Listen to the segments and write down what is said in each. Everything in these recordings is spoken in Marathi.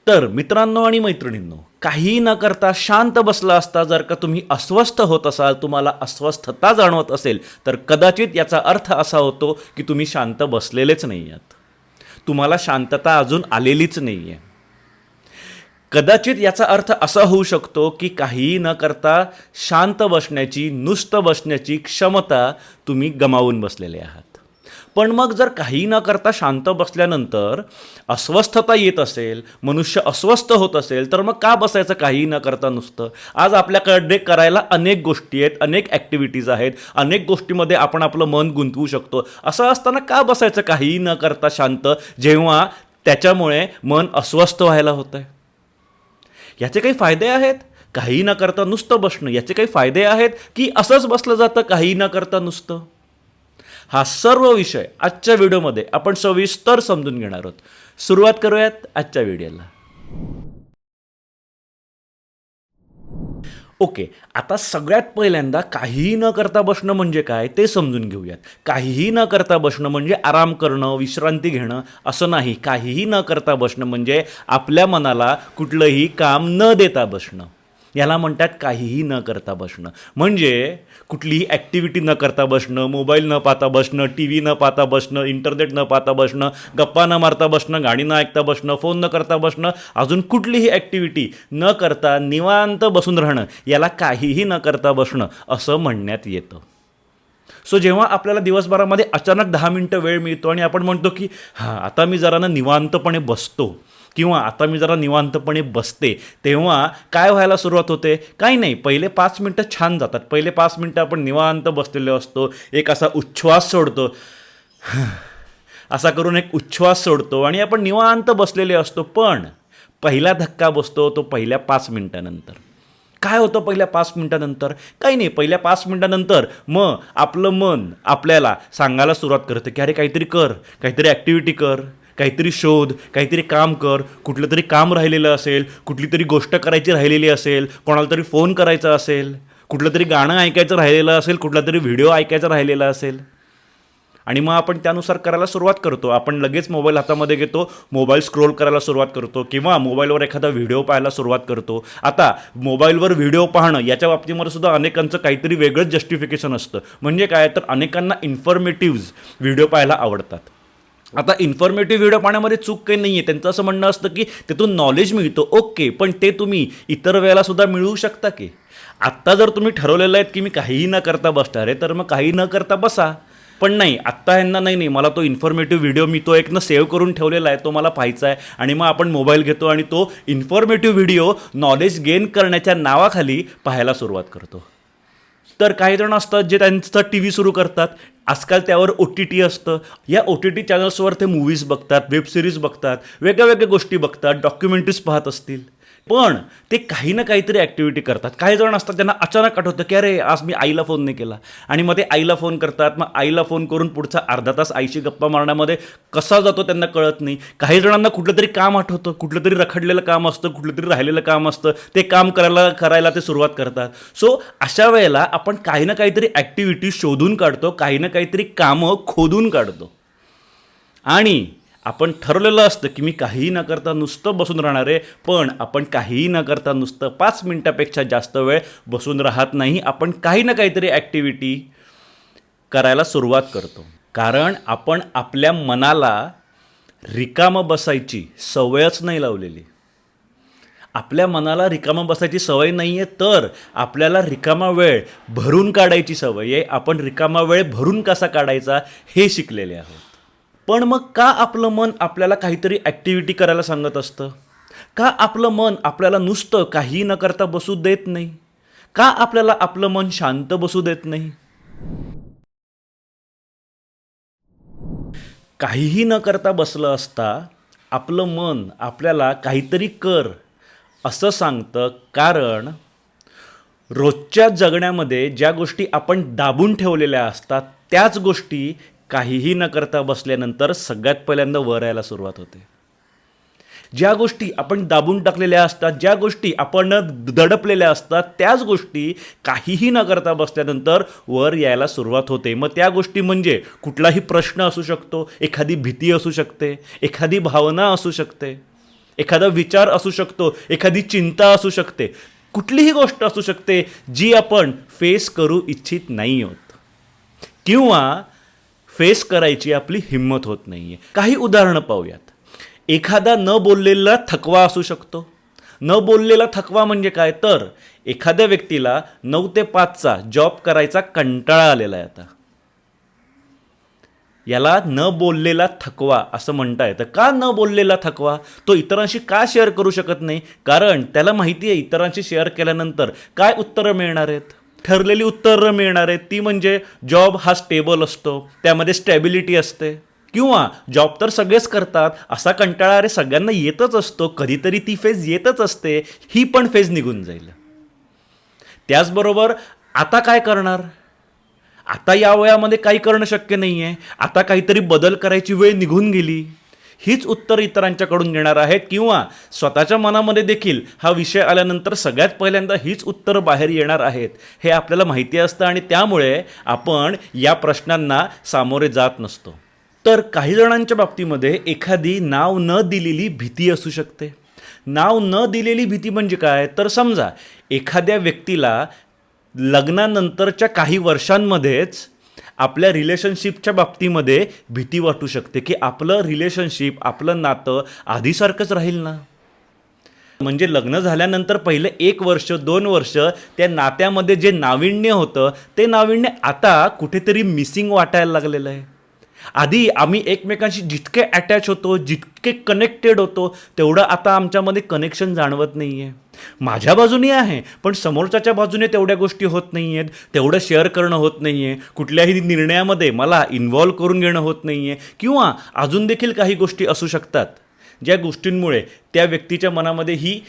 तर मित्रांनो आणि मैत्रिणींनो, काही न करता शांत बसला असता जर का तुम्ही अस्वस्थ होत असाल, तुम्हाला अस्वस्थता जाणवत असेल, तर कदाचित याचा अर्थ असा होतो की तुम्ही शांत बसलेलेच नाही आहात. तुम्हाला शांतता अजून आलेलीच नाही आहे. कदाचित याचा अर्थ असा होऊ शकतो की काहीही न करता शांत बसण्याची, नुसतं बसण्याची क्षमता तुम्ही गमावून बसलेले आहात. पण मग जर काही न करता शांत बसल्यानंतर अस्वस्थता येत असेल, मनुष्य अस्वस्थ होत असेल, तर मग का बसायचं काही न करता नुसतं? आज आपल्याकडे करायला अनेक गोष्टी आहेत, अनेक ॲक्टिव्हिटीज आहेत, अनेक गोष्टीमध्ये आपण आपलं मन गुंतवू शकतो. असं असताना का बसायचं काही न करता शांत, जेव्हा त्याच्यामुळे मन अस्वस्थ व्हायला होतं आहे? याचे काही फायदे आहेत? काही न करता नुसतं बसणं याचे काही फायदे आहेत की असंच बसलं जातं काही न करता नुसतं? हा सर्व विषय आजच्या व्हिडिओमध्ये आपण सविस्तर समजून घेणार आहोत. सुरुवात करूयात आजच्या व्हिडिओला. ओके, आता सगळ्यात पहिल्यांदा काहीही न करता बसणं म्हणजे काय ते समजून घेऊयात. काहीही न करता बसणं म्हणजे आराम करणं, विश्रांती घेणं असं नाही. काहीही न करता बसणं म्हणजे आपल्या मनाला कुठलंही काम न देता बसणं. याला म्हणतात काहीही न करता बसणं. म्हणजे कुठलीही ॲक्टिव्हिटी न करता बसणं, मोबाईल न पाहता बसणं, टी व्ही न पाहता बसणं, इंटरनेट न पाहता बसणं, गप्पा न मारता बसणं, गाणी न ऐकता बसणं, फोन न करता बसणं, अजून कुठलीही ॲक्टिव्हिटी न करता निवांत बसून राहणं, याला काहीही न करता बसणं असं म्हणण्यात येतं. सो जेव्हा आपल्याला दिवसभरामध्ये अचानक 10 मिनटं वेळ मिळतो आणि आपण म्हणतो की आता मी जरा ना निवांतपणे बसतो किंवा आता मी जरा निवांतपणे बसते, तेव्हा काय व्हायला सुरुवात होते? काही नाही, पहिले 5 मिनटं छान जातात. पहिले 5 मिनटं आपण निवांत बसलेलो असतो, एक असा उच्छ्वास सोडतो, असा करून एक उच्छ्वास सोडतो आणि आपण निवांत बसलेले असतो. पण पहिला धक्का बसतो तो पहिल्या 5 मिनटानंतर. काय होतं पहिल्या 5 मिनटानंतर? काही नाही, पहिल्या 5 मिनटानंतर मग आपलं मन आपल्याला सांगायला सुरुवात करतं की अरे काहीतरी कर, काहीतरी ॲक्टिव्हिटी कर, काहीतरी शोध, काहीतरी काम कर. कुठलं तरी काम राहिलेलं असेल, कुठली तरी गोष्ट करायची राहिलेली असेल, कोणाला तरी फोन करायचा असेल, कुठलं तरी गाणं ऐकायचं राहिलेलं असेल, कुठला तरी व्हिडिओ ऐकायचा राहिलेला असेल आणि मग आपण त्यानुसार करायला सुरुवात करतो. आपण लगेच मोबाईल हातामध्ये घेतो, मोबाईल स्क्रोल करायला सुरुवात करतो किंवा मोबाईलवर एखादा व्हिडिओ पाहायला सुरुवात करतो. आता मोबाईलवर व्हिडिओ पाहणं याच्या बाबतीमध्ये सुद्धा अनेकांचं काहीतरी वेगळंच जस्टिफिकेशन असतं. म्हणजे काय, तर अनेकांना इन्फॉर्मेटिव्ह व्हिडिओ पाहायला आवडतात. आता इन्फॉर्मेटिव्ह व्हिडिओ पाहण्यामध्ये चूक काही नाही आहे. त्यांचं असं म्हणणं असतं की त्यातून नॉलेज मिळतं, ओके, पण ते तुम्ही इतर वेळेला सुद्धा मिळवू शकता की. आत्ता जर तुम्ही ठरवलेलं आहे की मी काहीही न करता बसणार आहे, तर मग काही न करता बसा. पण नाही, आत्ता ह्यांना नाही, मला तो इन्फॉर्मेटिव्ह व्हिडिओ मी तो एक सेव्ह करून ठेवलेला आहे, तो मला पाहायचा आहे. आणि मग आपण मोबाईल घेतो आणि तो इन्फॉर्मेटिव्ह व्हिडिओ नॉलेज गेन करण्याच्या नावाखाली पाहायला सुरुवात करतो. तर काही जण असतात जे त्यांचं टी व्ही सुरू करतात. आजकाल त्यावर OTT असतं. या OTT चॅनल्सवर ते मूव्हीज बघतात, वेबसिरीज बघतात, वेगळ्या वेगळ्या गोष्टी बघतात, डॉक्युमेंटरीज पाहत असतील. पण ते काही ना काहीतरी ॲक्टिव्हिटी करतात. काही जण असतात त्यांना अचानक आठवतं की अरे आज मी आईला फोन नाही केला, आणि मग ते आईला फोन करतात. मग आईला फोन करून पुढचा अर्धा तास आईशी गप्पा मारण्यामध्ये कसा जातो त्यांना कळत नाही. काही जणांना कुठलं तरी काम आठवतं, कुठलं तरी रखडलेलं काम असतं, कुठलं तरी राहिलेलं काम असतं, ते काम करायला ते सुरुवात करतात. सो अशा वेळेला आपण काही ना काहीतरी ॲक्टिव्हिटी शोधून काढतो, काही ना काहीतरी कामं खोदून काढतो आणि आपण ठरवलेलं असतं की मी काहीही न करता नुसतं बसून राहणार आहे. पण आपण काहीही न करता नुसतं 5 मिनटापेक्षा जास्त वेळ बसून राहत नाही. आपण काही ना काहीतरी ॲक्टिव्हिटी करायला सुरुवात करतो. कारण आपण आपल्या मनाला रिकामं बसायची सवयच नाही लावलेली. आपल्या मनाला रिकामं बसायची सवय नाही आहे, तर आपल्याला रिकामा वेळ भरून काढायची सवय आहे. आपण रिकामा वेळ भरून कसा काढायचा हे शिकलेले आहोत. पण मग का आपलं मन आपल्याला काहीतरी ॲक्टिव्हिटी करायला सांगत असतं? का आपलं मन आपल्याला नुसतं काही न करता बसू देत नाही? का आपल्याला आपलं मन शांत बसू देत नाही? काहीही न करता बसलं असता आपलं मन आपल्याला काहीतरी कर असं सांगतं. कारण रोजच्या जगण्यामध्ये ज्या गोष्टी आपण दाबून ठेवलेल्या असतात, त्याच गोष्टी काहीही न करता बसल्यानंतर सगळ्यात पहिल्यांदा वर यायला सुरुवात होते. ज्या गोष्टी आपण दाबून टाकलेल्या असतात, ज्या गोष्टी आपण दडपलेल्या असतात, त्याच गोष्टी काहीही न करता बसल्यानंतर वर यायला सुरुवात होते. मग त्या गोष्टी म्हणजे कुठलाही प्रश्न असू शकतो, एखादी भीती असू शकते, एखादी भावना असू शकते, एखादा विचार असू शकतो, एखादी चिंता असू शकते, कुठलीही गोष्ट असू शकते जी आपण फेस करू इच्छित नाही आहोत किंवा फेस करायची आपली हिंमत होत नाही आहे. काही उदाहरणं पाहूयात. एखादा न बोललेला थकवा असू शकतो. न बोललेला थकवा म्हणजे काय, तर एखाद्या व्यक्तीला 9 ते 5चा जॉब करायचा कंटाळा आलेला आहे. आता याला न बोललेला थकवा असं म्हणता येतं. का न बोललेला थकवा? तो इतरांशी का शेअर करू शकत नाही? कारण त्याला माहिती आहे इतरांशी शेअर केल्यानंतर काय उत्तरं मिळणार आहेत. ठरलेली उत्तरं मिळणार आहेत, ती म्हणजे जॉब हा स्टेबल असतो, त्यामध्ये स्टॅबिलिटी असते, किंवा जॉब तर सगळेच करतात असा कंटाळा अरे सगळ्यांना येतच असतो, कधीतरी ती फेज येतच असते, ही पण फेज निघून जाईल. त्याचबरोबर आता काय करणार? आता या वयामध्ये काही करणं शक्य नाही आहे, आता काहीतरी बदल करायची वेळ निघून गेली, हीच उत्तर इतरांच्याकडून घेणार आहेत, किंवा स्वतःच्या मनामध्ये देखील हा विषय आल्यानंतर सगळ्यात पहिल्यांदा हीच उत्तरं बाहेर येणार आहेत हे आपल्याला माहिती असतं आणि त्यामुळे आपण या प्रश्नांना सामोरे जात नसतो. तर काही जणांच्या बाबतीमध्ये एखादी नाव न दिलेली भीती असू शकते. नाव न दिलेली भीती म्हणजे काय, तर समजा एखाद्या व्यक्तीला लग्नानंतरच्या काही वर्षांमध्येच आपल्या रिलेशनशिपच्या बाबतीमध्ये भीती वाटू शकते की आपलं रिलेशनशिप, आपलं नातं आधीसारखंच राहील ना. म्हणजे लग्न झाल्यानंतर पहिले 1 वर्ष 2 वर्ष त्या नात्यामध्ये जे नाविन्य होतं ते नाविन्य आता कुठेतरी मिसिंग वाटायला लागलेलं आहे. आधी आम्ही एकमेकांशी जितके अटॅच होतो, जितके कनेक्टेड होतो, तेवढं आता आमच्यामध्ये कनेक्शन जाणवत नाही आहे. माझ्या बाजूने आहे, पण समोरच्याच्या बाजूने तेवढ्या गोष्टी होत नाही आहेत, तेवढं शेअर करणं होत नाही आहे, कुठल्याही निर्णयामध्ये मला इन्व्हॉल्व करून घेणं होत नाही आहे, किंवा अजून देखील काही गोष्टी असू शकतात ज्या गोष्टींमुळे त्या व्यक्तीच्या मनामध्ये ही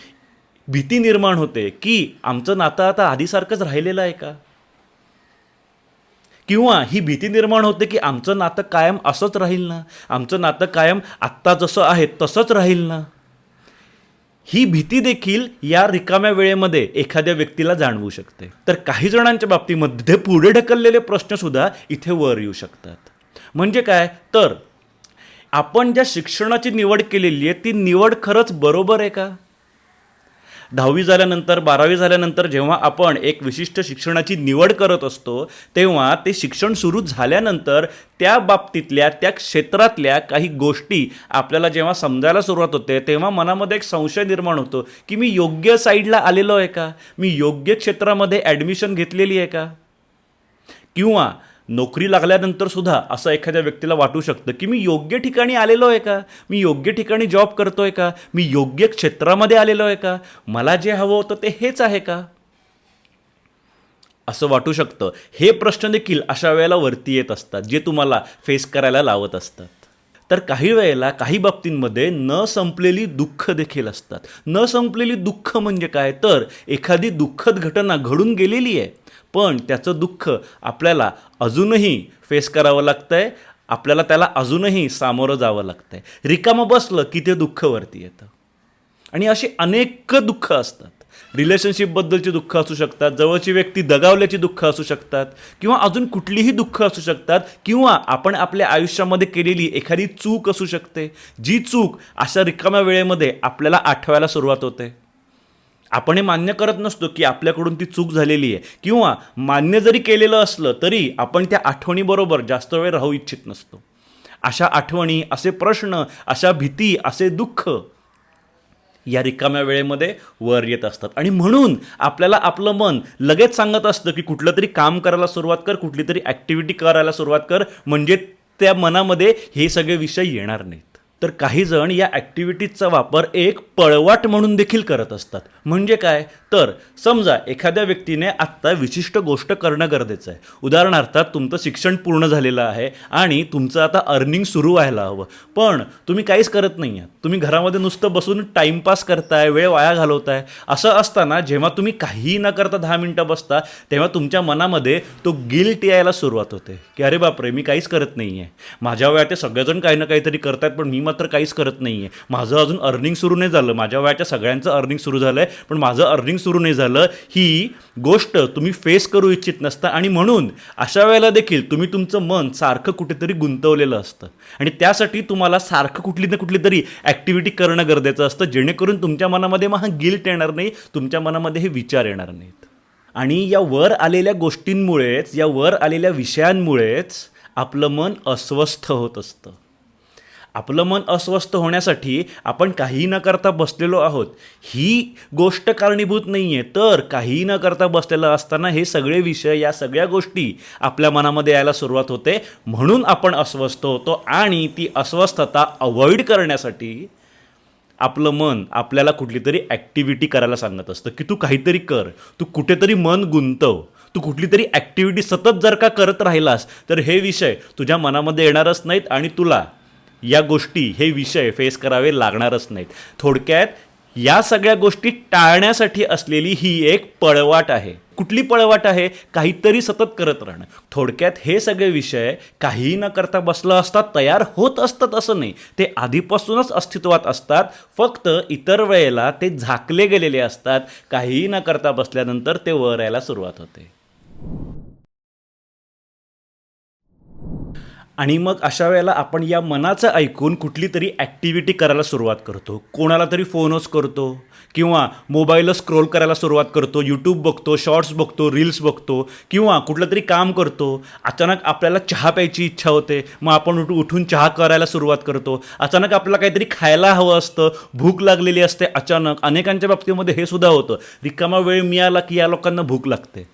भीती निर्माण होते की आमचं नातं आता आधीसारखंच राहिलेलं आहे का, किंवा ही भीती निर्माण होते की आमचं नातं कायम असंच राहील ना, आमचं नातं कायम आत्ता जसं आहे तसंच राहील ना. ही भीती देखील या रिकाम्या वेळेमध्ये एखाद्या व्यक्तीला जाणवू शकते. तर काही जणांच्या बाबतीमध्ये पुढे ढकललेले प्रश्नसुद्धा इथे वर येऊ शकतात. म्हणजे काय, तर आपण ज्या शिक्षणाची निवड केलेली आहे ती निवड खरंच बरोबर आहे का? 10वी झाल्यानंतर 12वी झाल्यानंतर जेव्हा आपण एक विशिष्ट शिक्षणाची निवड करत असतो तेव्हा ते शिक्षण सुरू झाल्यानंतर त्या बाबतीतल्या त्या क्षेत्रातल्या काही गोष्टी आपल्याला जेव्हा समजायला सुरुवात होते तेव्हा मनामध्ये एक संशय निर्माण होतो की मी योग्य साईडला आलेलो आहे का, मी योग्य क्षेत्रामध्ये ॲडमिशन घेतलेली आहे का, किंवा नोकरी लागल्यानंतर सुद्धा असं एखाद्या व्यक्तीला वाटू शकतं की मी योग्य ठिकाणी आलेलो आहे का, मी योग्य ठिकाणी जॉब करतोय का, मी योग्य क्षेत्रामध्ये आलेलो आहे का, मला जे हवं होतं ते हेच आहे का, असं वाटू शकतं. हे प्रश्न देखील अशा वेळेला वरती येत असतात जे तुम्हाला फेस करायला लावत असतात. तर काही वेळेला काही बाबतींमध्ये न संपलेली दुःख देखील असतात. न संपलेली दुःख म्हणजे काय, तर एखादी दुःखद घटना घडून गेलेली आहे पण त्याचं दुःख आपल्याला अजूनही फेस करावं लागतंय, आपल्याला त्याला अजूनही सामोरं जावं लागतंय. रिकामं बसलं की ते दुःख वरती येतं. आणि अशी अनेक दुःख असतात. रिलेशनशिपबद्दलची दुःख असू शकतात, जवळची व्यक्ती दगावल्याची दुःख असू शकतात, किंवा अजून कुठलीही दुःख असू शकतात, किंवा आपण आपल्या आयुष्यामध्ये केलेली एखादी चूक असू शकते, जी चूक अशा रिकाम्या वेळेमध्ये आपल्याला आठवायला सुरुवात होते. आपण हे मान्य करत नसतो की आपल्याकडून ती चूक झालेली आहे, किंवा मान्य जरी केलेलं असलं तरी आपण त्या आठवणीबरोबर जास्त वेळ राहू इच्छित नसतो. अशा आठवणी, असे प्रश्न, अशा भीती, असे दुःख या रिकाम्या वेळेमध्ये वर येत असतात. आणि म्हणून आपल्याला आपलं मन लगेच सांगत असतं की कुठलं तरी काम करायला सुरुवात कर, कुठली तरी ॲक्टिव्हिटी करायला सुरुवात कर, म्हणजे त्या मनामध्ये हे सगळे विषय येणार नाहीत. तर काही जण या ॲक्टिव्हिटीजचा वापर एक पळवाट म्हणून देखील करत असतात. म्हणजे काय, तर समजा एखाद्या व्यक्तीने आत्ता विशिष्ट गोष्ट करणं गरजेचं आहे. उदाहरणार्थ तुमचं शिक्षण पूर्ण झालेलं आहे आणि तुमचं आता अर्निंग सुरू व्हायला हवं, पण तुम्ही काहीच करत नाही आहात. तुम्ही घरामध्ये नुसतं बसून टाईमपास करताय, वेळ वाया घालवताय. असं असताना जेव्हा तुम्ही काहीही न करता 10 मिनटं बसता तेव्हा तुमच्या मनामध्ये तो गिल्ट यायला सुरुवात होते की अरे बापरे, मी काहीच करत नाही आहे, माझ्या वयात ते सगळेजण काही ना काहीतरी करतायत पण मी मात्र काहीच करत नाही आहे, माझं अजून अर्निंग सुरू नाही झालं, माझ्या वयाच्या सगळ्यांचं अर्निंग सुरू झालं आहे पण माझं अर्निंग सुरू नाही झालं, ही गोष्ट तुम्ही फेस करू इच्छित नसता. आणि म्हणून अशा वेळेला देखील तुम्ही तुमचं मन सारखं कुठेतरी गुंतवलेलं असतं आणि त्यासाठी तुम्हाला सारखं कुठली ना कुठली तरी ॲक्टिव्हिटी करणं गरजेचं असतं, जेणेकरून तुमच्या मनामध्ये मग हा गिल्ट येणार नाही, तुमच्या मनामध्ये हे विचार येणार नाहीत. आणि या वर आलेल्या गोष्टींमुळेच, या वर आलेल्या विषयांमुळेच आपलं मन अस्वस्थ होत असतं. आपलं मन अस्वस्थ होण्यासाठी आपण काहीही न करता बसलेलो आहोत ही गोष्ट कारणीभूत नाही आहे, तर काहीही न करता बसलेलं असताना हे सगळे विषय, या सगळ्या गोष्टी आपल्या मनामध्ये यायला सुरुवात होते, म्हणून आपण अस्वस्थ होतो. आणि ती अस्वस्थता अवॉइड करण्यासाठी आपलं मन आपल्याला कुठली तरी ॲक्टिव्हिटी करायला सांगत असतं की तू काहीतरी कर, तू कुठेतरी मन गुंतव, तू कुठली तरी ॲक्टिव्हिटी सतत जर का करत राहिलास तर हे विषय तुझ्या मनामध्ये येणारच नाहीत आणि तुला या गोष्टी, हे विषय फेस करावे लागणारच नाहीत. थोडक्यात या सगळ्या गोष्टी टाळण्यासाठी असलेली ही एक पळवाट आहे. कुठली पळवाट आहे? काहीतरी सतत करत राहणं. थोडक्यात हे सगळे विषय काहीही न करता बसलं असतात, तयार होत असतात असं नाही, ते आधीपासूनच अस्तित्वात असतात, फक्त इतर वेळेला ते झाकले गेलेले असतात. काहीही न करता बसल्यानंतर ते वर यायला सुरुवात होते. आणि मग अशा वेळेला आपण या मनाचं ऐकून कुठली तरी ॲक्टिव्हिटी करायला सुरुवात करतो, कोणाला तरी फोनच करतो किंवा मोबाईलच स्क्रोल करायला सुरुवात करतो, यूट्यूब बघतो, शॉर्ट्स बघतो, रील्स बघतो किंवा कुठलं तरी काम करतो. अचानक आपल्याला चहा प्यायची इच्छा होते, मग आपण उठून चहा करायला सुरुवात करतो. अचानक आपल्याला काहीतरी खायला हवं असतं, भूक लागलेली असते अचानक. अनेकांच्या बाबतीमध्ये हे सुद्धा होतं, रिकामा वेळ मिळाला की या लोकांना भूक लागते,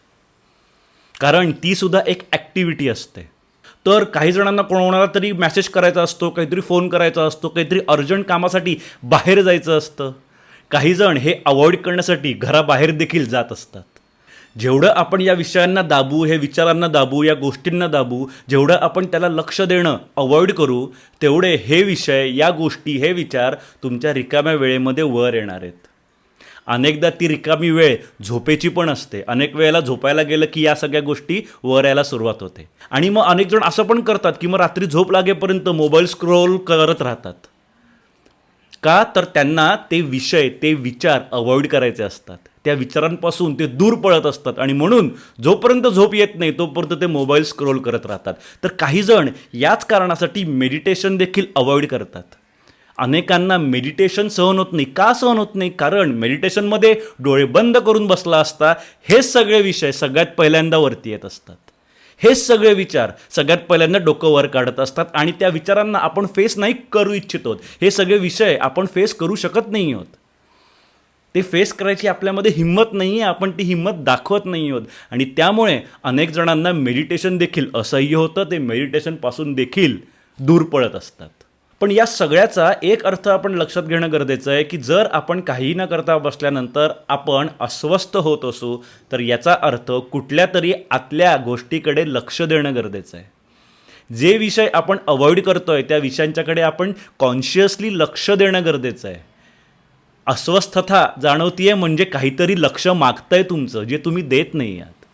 कारण ती सुद्धा एक ॲक्टिव्हिटी असते. तर काही जणांना कोणाला तरी मेसेज करायचा असतो, काहीतरी फोन करायचा असतो, काहीतरी अर्जंट कामासाठी बाहेर जायचं असतं. काही जण हे अवॉइड करण्यासाठी घराबाहेर देखील जात असतात. जेवढं आपण या विषयांना दाबू, हे विचारांना दाबू, या गोष्टींना दाबू, जेवढं आपण त्याला लक्ष देणं अवॉइड करू, तेवढे हे विषय, या गोष्टी, हे विचार तुमच्या रिकाम्या वेळेमध्ये वर येणार आहेत. अनेकदा ती रिकामी वेळ झोपेची पण असते. अनेक वेळेला झोपायला गेलं की या सगळ्या गोष्टी वर यायला सुरुवात होते. आणि मग अनेक जण असं पण करतात की मग रात्री झोप लागेपर्यंत मोबाईल स्क्रोल करत राहतात. का? तर त्यांना ते विषय, ते विचार अवॉइड करायचे असतात, त्या विचारांपासून ते दूर पळत असतात आणि म्हणून जोपर्यंत झोप येत नाही तोपर्यंत ते मोबाईल स्क्रोल करत राहतात. तर काही जण याच कारणासाठी मेडिटेशन देखील अवॉइड करतात. अनेकांना मेडिटेशन सहन होत नाही. का सहन होत नाही? कारण मेडिटेशनमध्ये डोळे बंद करून बसला असता हेच सगळे विषय सगळ्यात पहिल्यांदा वरती येत असतात, हेच सगळे विचार सगळ्यात पहिल्यांदा डोकं वर काढत असतात आणि त्या विचारांना आपण फेस नाही करू इच्छित आहोत. हे सगळे विषय आपण फेस करू शकत नाही आहोत, ते फेस करायची आपल्यामध्ये हिंमत नाही आहे, आपण ती हिंमत दाखवत नाही आहोत. आणि त्यामुळे अनेक जणांना मेडिटेशन देखील असह्य होतं, ते मेडिटेशनपासून देखील दूर पळत असतात. पण या सगळ्याचा एक अर्थ आपण लक्षात घेणं गरजेचं आहे की जर आपण काही न करता बसल्यानंतर आपण अस्वस्थ होत असू तर याचा अर्थ कुठल्या तरी आतल्या गोष्टीकडे लक्ष देणं गरजेचं आहे. जे विषय आपण अवॉइड करतोय त्या विषयांच्याकडे आपण कॉन्शियसली लक्ष देणं गरजेचं आहे. अस्वस्थता जाणवतीये म्हणजे काहीतरी लक्ष मागतंय तुमचं, जे तुम्ही देत नाही आहात.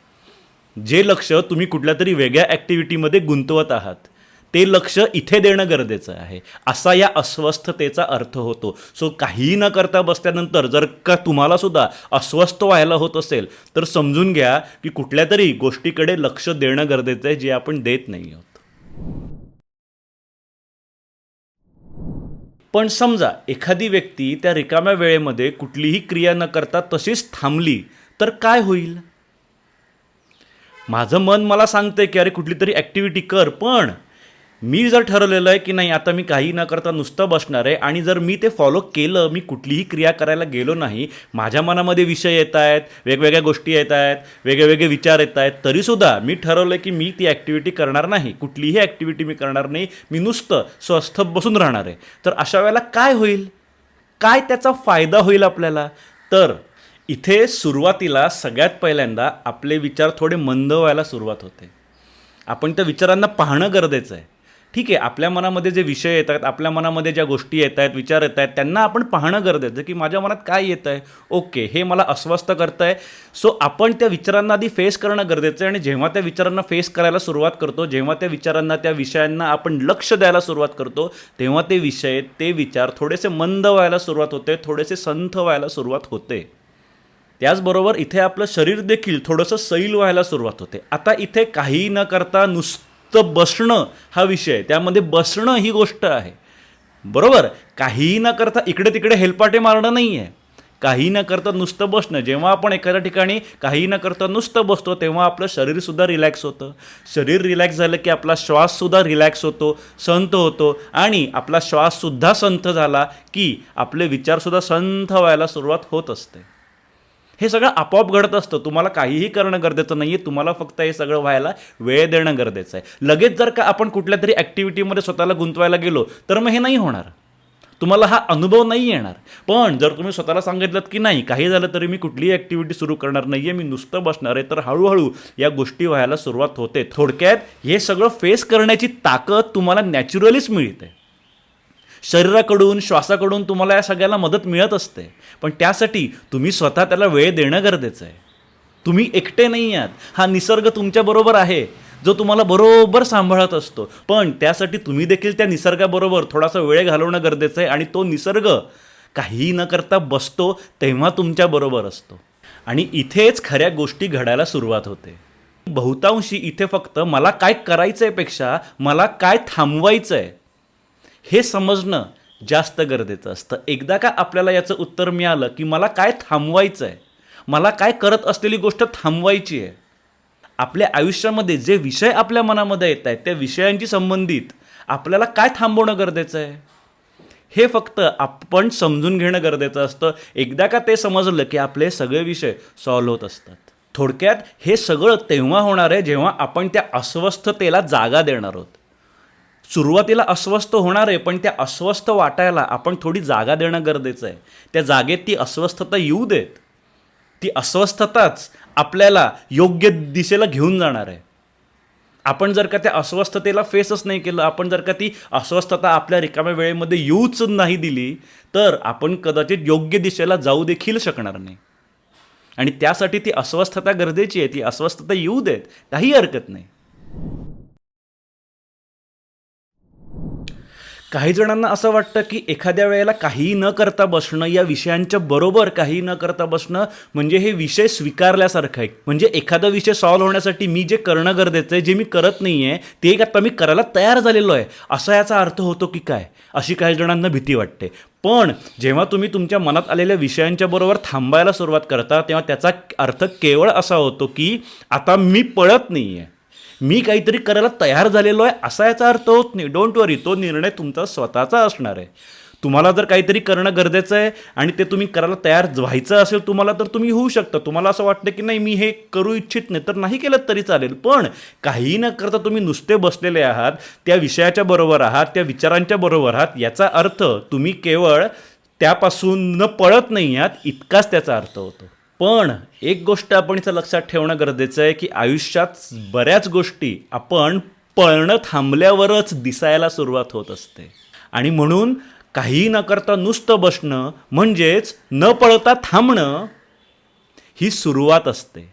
जे लक्ष तुम्ही कुठल्या तरी वेगळ्या ॲक्टिव्हिटीमध्ये गुंतवत आहात ते लक्ष इथे देणं गरजेचं आहे, असा या अस्वस्थतेचा अर्थ होतो. सो काहीही न करता बसल्यानंतर जर का तुम्हाला सुद्धा अस्वस्थ व्हायला होत असेल तर समजून घ्या की कुठल्या तरी गोष्टीकडे लक्ष देणं गरजेचं आहे, जे आपण देत नाही आहोत. पण समजा एखादी व्यक्ती त्या रिकाम्या वेळेमध्ये कुठलीही क्रिया न करता तशीच थांबली तर काय होईल? माझं मन मला सांगतंय की अरे कुठली तरी ॲक्टिव्हिटी कर, पण मी जर ठरवलेलं आहे की नाही आता मी काही न करता नुसतं बसणार आहे आणि जर मी ते फॉलो केलं, मी कुठलीही क्रिया करायला गेलो नाही, माझ्या मनामध्ये विषय येत आहेत, वेगवेगळ्या गोष्टी येत आहेत, वेगवेगळे विचार येत आहेत, तरीसुद्धा मी ठरवलं की मी ती ॲक्टिव्हिटी करणार नाही, कुठलीही ॲक्टिव्हिटी मी करणार नाही, मी नुसतं स्वस्थ बसून राहणार आहे. तर अशा वेळेला काय होईल? काय त्याचा फायदा होईल आपल्याला? तर इथे सुरुवातीला सगळ्यात पहिल्यांदा आपले विचार थोडे मंद व्हायला सुरुवात होते. आपण त्या विचारांना पाहणं गरजेचं आहे. ठीक आहे, आपल्या मनामध्ये जे विषय येत आहेत, आपल्या मनामध्ये ज्या गोष्टी येत आहेत, विचार येत आहेत, त्यांना आपण पाहणं गरजेचं की माझ्या मनात काय येत आहे. ओके, हे मला अस्वस्थ करतं आहे. सो आपण त्या विचारांना आधी फेस करणं गरजेचं आहे. आणि जेव्हा त्या विचारांना फेस करायला सुरुवात करतो, जेव्हा त्या विचारांना, त्या विषयांना आपण लक्ष द्यायला सुरुवात करतो, तेव्हा ते विषय, ते विचार थोडेसे मंद व्हायला सुरुवात होते, थोडेसे संथ व्हायला सुरुवात होते. त्याचबरोबर इथे आपलं शरीर देखील थोडंसं सैल व्हायला सुरुवात होते. आता इथे काही न करता नुसतं बसणं हा विषय, त्यामध्ये बसणं ही गोष्ट आहे, बरोबर. काहीही न करता इकडे तिकडे हेलपाटे मारणं नाही आहे. काही न करता नुसतं बसणं. जेव्हा आपण एखाद्या ठिकाणी काही न करता नुसतं बसतो, तेव्हा आपलं शरीरसुद्धा रिलॅक्स होतं. शरीर रिलॅक्स झालं की आपला श्वाससुद्धा रिलॅक्स होतो, संथ होतो. आणि आपला श्वाससुद्धा संथ झाला की आपले विचारसुद्धा संथ व्हायला सुरुवात होत असते. हे सगळं आपोआप घडत असतं. तुम्हाला काहीही करणं गरजेचं नाही आहे. तुम्हाला फक्त हे सगळं व्हायला वेळ देणं गरजेचं आहे. लगेच जर का आपण कुठल्या तरी ॲक्टिव्हिटीमध्ये स्वतःला गुंतवायला गेलो तर मग हे नाही होणार. तुम्हाला हा अनुभव नाही येणार. पण जर तुम्ही स्वतःला सांगितलं की नाही, काही झालं तरी मी कुठलीही ॲक्टिव्हिटी सुरू करणार नाही आहे, मी नुसतं बसणार आहे, तर हळूहळू या गोष्टी व्हायला सुरुवात होते. थोडक्यात हे सगळं फेस करण्याची ताकद तुम्हाला नॅचरलीच मिळते. शरीराकडून, श्वासाकडून तुम्हाला या सगळ्याला मदत मिळत असते. पण त्यासाठी तुम्ही स्वतः त्याला वेळ देणं गरजेचं आहे. तुम्ही एकटे नाही आहात. हा निसर्ग तुमच्याबरोबर आहे, जो तुम्हाला बरोबर सांभाळत असतो. पण त्यासाठी तुम्ही देखील त्या निसर्गाबरोबर थोडासा वेळ घालवणं गरजेचं आहे. आणि तो निसर्ग काहीही न करता बसतो तेव्हा तुमच्याबरोबर असतो. आणि इथेच खऱ्या गोष्टी घडायला सुरुवात होते. बहुतांशी इथे फक्त मला काय करायचं आहे पेक्षा मला काय थांबवायचं आहे हे समजणं जास्त गरजेचं असतं. एकदा का आपल्याला याचं उत्तर मिळालं की मला काय थांबवायचं आहे, मला काय करत असलेली गोष्ट थांबवायची आहे, आपल्या आयुष्यामध्ये जे विषय आपल्या मनामध्ये येत आहेत त्या विषयांशी संबंधित आपल्याला काय थांबवणं गरजेचं आहे, हे फक्त आपण समजून घेणं गरजेचं असतं. एकदा का ते समजलं की आपले सगळे विषय सॉल्व्ह होत असतात. थोडक्यात हे सगळं तेव्हा होणार आहे जेव्हा आपण त्या अस्वस्थतेला जागा देणार आहोत. सुरुवातीला अस्वस्थ होणार आहे, पण त्या अस्वस्थ वाटायला आपण थोडी जागा देणं गरजेचं आहे. त्या जागेत ती अस्वस्थता येऊ देत. ती अस्वस्थताच आपल्याला योग्य दिशेला घेऊन जाणार आहे. आपण जर का त्या अस्वस्थतेला फेसच नाही केलं, आपण जर का ती अस्वस्थता आपल्या रिकाम्या वेळेमध्ये येऊच नाही दिली, तर आपण कदाचित योग्य दिशेला जाऊ देखील शकणार नाही. आणि त्यासाठी ती अस्वस्थता गरजेची आहे. ती अस्वस्थता येऊ देत, काही हरकत नाही. काही जणांना असं वाटतं की एखाद्या वेळेला काही न करता बसणं, या विषयांच्या बरोबर काही न करता बसणं म्हणजे हे विषय स्वीकारल्यासारखं आहे. म्हणजे एखादा विषय सॉल्व्ह होण्यासाठी मी जे करणं गरजेचं आहे, जे मी करत नाही आहे ते एक आता मी करायला तयार झालेलो आहे, असा याचा अर्थ होतो की काय, अशी काही जणांना भीती वाटते. पण जेव्हा तुम्ही तुमच्या मनात आलेल्या विषयांच्या बरोबर थांबायला सुरुवात करता तेव्हा त्याचा अर्थ केवळ असा होतो की आता मी पळत नाही आहे, मी काहीतरी करायला तयार झालेलो आहे, असा याचा अर्थ होत नाही. डोंट वरी, तो निर्णय तुमचा स्वतःचा असणार आहे. तुम्हाला जर काहीतरी करणं गरजेचं आहे आणि ते तुम्ही करायला तयार व्हायचं असेल तुम्हाला, तर तुम्ही होऊ शकता. तुम्हाला असं वाटतं की नाही मी हे करू इच्छित नाही, तर नाही केलं तरी चालेल. पण काही न करता तुम्ही नुसते बसलेले आहात, त्या विषयाच्या बरोबर आहात, त्या विचारांच्या बरोबर आहात, याचा अर्थ तुम्ही केवळ त्यापासून न पळत नाही आहात इतकाच त्याचा अर्थ होतो. पण एक गोष्ट आपण इथं लक्षात ठेवणं गरजेचं आहे की आयुष्यात बऱ्याच गोष्टी आपण पळणं थांबल्यावरच दिसायला सुरुवात होत असते. आणि म्हणून काही न करता नुसतं बसणं म्हणजेच न पळता थांबणं ही सुरुवात असते.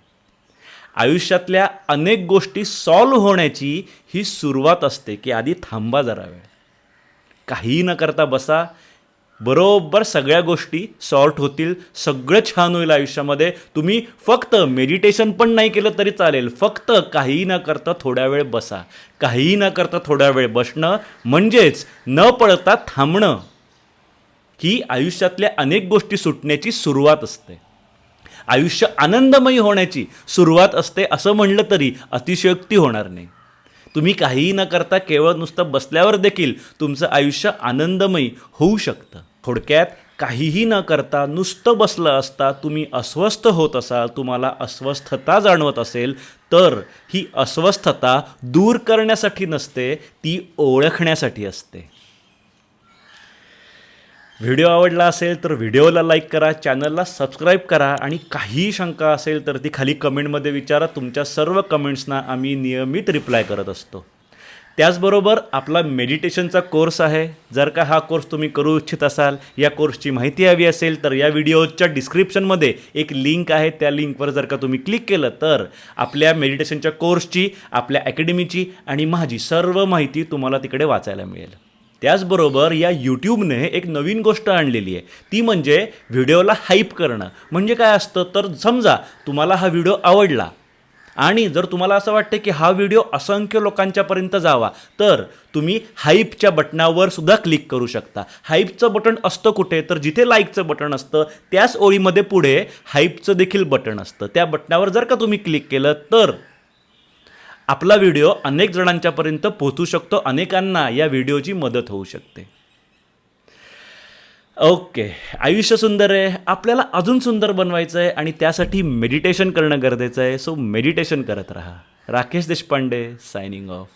आयुष्यातल्या अनेक गोष्टी सॉल्व्ह होण्याची ही सुरुवात असते की आधी थांबा जरा वेळ, काही न करता बसा, बरोबर सगळ्या गोष्टी सॉर्ट होतील, सगळं छान होईल आयुष्यामध्ये. तुम्ही फक्त मेडिटेशन पण नाही केलं तरी चालेल, फक्त काही न करता थोड्या वेळ बसा. काही न करता थोड्या वेळ बसणं म्हणजेच न पळता थांबणं ही आयुष्यातल्या अनेक गोष्टी सुटण्याची सुरुवात असते. आयुष्य आनंदमयी होण्याची सुरुवात असते असं म्हणलं तरी अतिशयोक्ती होणार नाही. तुम्ही काहीही न करता केवळ नुसतं बसल्यावर देखील तुमचं आयुष्य आनंदमयी होऊ शकतं. थोडक्यात काहीही न करता नुसतं बसलं असता तुम्ही अस्वस्थ होत असाल, तुम्हाला अस्वस्थता जाणवत असेल, तर ही अस्वस्थता दूर करण्यासाठी नसते, ती ओळखण्यासाठी असते. व्हिडिओ आवडला असेल तर व्हिडिओला लाईक करा, चॅनलला सबस्क्राईब करा आणि काही शंका असेल तर ती खाली कमेंटमध्ये विचारा. तुमच्या सर्व कमेंट्सना आम्ही नियमित रिप्लाय करत असतो. त्याचबरोबर आपला मेडिटेशनचा कोर्स आहे. जर का हा कोर्स तुम्ही करू इच्छित असाल, या कोर्सची माहिती हवी असेल तर या व्हिडिओच्या डिस्क्रिप्शनमध्ये एक लिंक आहे. त्या लिंकवर जर का तुम्ही क्लिक केलं तर आपल्या मेडिटेशनच्या कोर्सची, आपल्या अकॅडमीची आणि माझी सर्व माहिती तुम्हाला तिकडे वाचायला मिळेल. त्याचबरोबर या यूट्यूबने एक नवीन गोष्ट आणलेली आहे, ती म्हणजे व्हिडिओला हाईप करणं. म्हणजे काय असतं, तर समजा तुम्हाला हा व्हिडिओ आवडला आणि जर तुम्हाला असं वाटतं की हा व्हिडिओ असंख्य लोकांच्यापर्यंत जावा, तर तुम्ही हाईपच्या बटनावर सुद्धा क्लिक करू शकता. हाईपचं बटन असतं कुठे, तर जिथे लाईकचं बटन असतं त्याच ओळीमध्ये पुढे हाईपचं देखील बटन असतं. त्या बटनावर जर का तुम्ही क्लिक केलं तर आपला व्हिडिओ अनेक जणांच्यापर्यंत पोहोचू शकतो, अनेकांना या व्हिडिओची मदत होऊ शकते. ओके, आयुष्य सुंदर आहे, आपल्याला अजून सुंदर बनवायचं आहे आणि त्यासाठी मेडिटेशन करणं गरजेचं आहे. सो मेडिटेशन करत राहा. Rakesh Deshpande, signing off.